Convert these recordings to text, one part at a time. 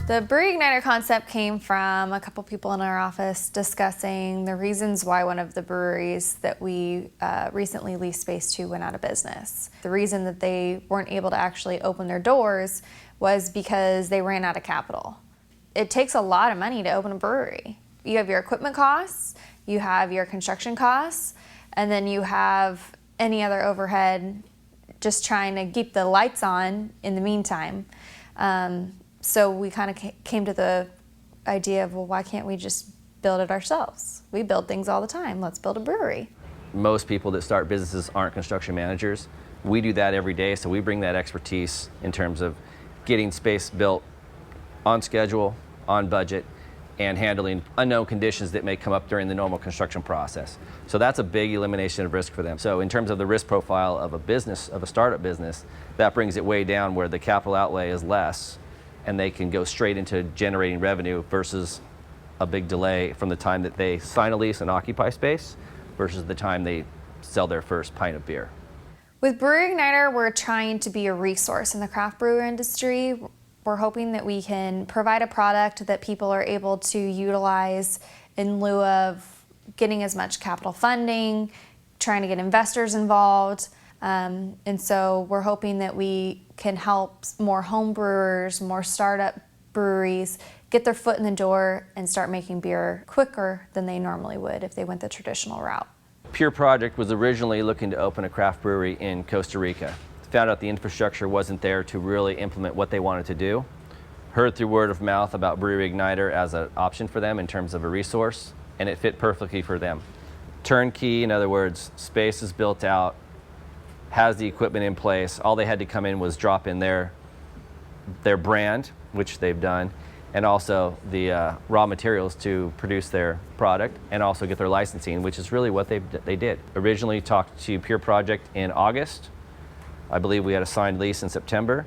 The Brewery Igniter concept came from a couple people in our office discussing the reasons why one of the breweries that we recently leased space to went out of business. The reason that they weren't able to actually open their doors was because they ran out of capital. It takes a lot of money to open a brewery. You have your equipment costs, you have your construction costs, and then you have any other overhead just trying to keep the lights on in the meantime. So we kind of came to the idea of, well, why can't we just build it ourselves? We build things all the time. Let's build a brewery. Most people that start businesses aren't construction managers. We do that every day, so we bring that expertise in terms of getting space built on schedule, on budget, and handling unknown conditions that may come up during the normal construction process. So that's a big elimination of risk for them. So in terms of the risk profile of a business, of a startup business, that brings it way down where the capital outlay is less and they can go straight into generating revenue versus a big delay from the time that they sign a lease and occupy space versus the time they sell their first pint of beer. With Brewery Igniter, we're trying to be a resource in the craft brewer industry. We're hoping that we can provide a product that people are able to utilize in lieu of getting as much capital funding, trying to get investors involved. And so we're hoping that we can help more home brewers, more startup breweries get their foot in the door and start making beer quicker than they normally would if they went the traditional route. Pure Project was originally looking to open a craft brewery in Costa Rica. Found out the infrastructure wasn't there to really implement what they wanted to do. Heard through word of mouth about Brewery Igniter as an option for them in terms of a resource, and it fit perfectly for them. Turnkey, in other words, space is built out, has the equipment in place. All they had to come in was drop in their brand, which they've done, and also the raw materials to produce their product and also get their licensing, which is really what they did. Originally talked to Pure Project in August. I believe we had a signed lease in September,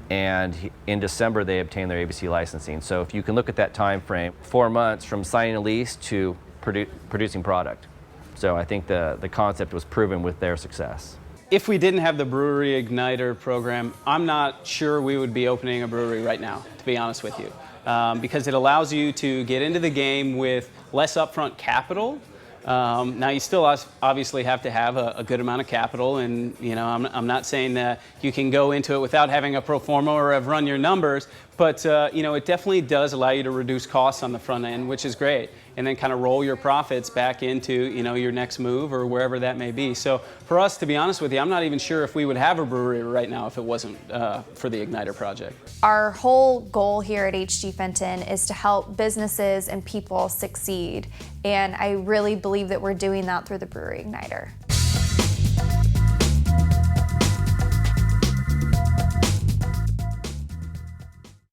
and in December they obtained their ABC licensing. So if you can look at that time frame, 4 months from signing a lease to producing product. So I think the concept was proven with their success. If we didn't have the Brewery Igniter program, I'm not sure we would be opening a brewery right now, to be honest with you. Because it allows you to get into the game with less upfront capital. Now you still obviously have to have a good amount of capital, and I'm not saying that you can go into it without having a pro forma or have run your numbers, but it definitely does allow you to reduce costs on the front end, which is great, and then kind of roll your profits back into your next move or wherever that may be. So for us, to be honest with you, I'm not even sure if we would have a brewery right now if it wasn't for the Igniter project. Our whole goal here at HG Fenton is to help businesses and people succeed, and I really believe that we're doing that through the Brewery Igniter.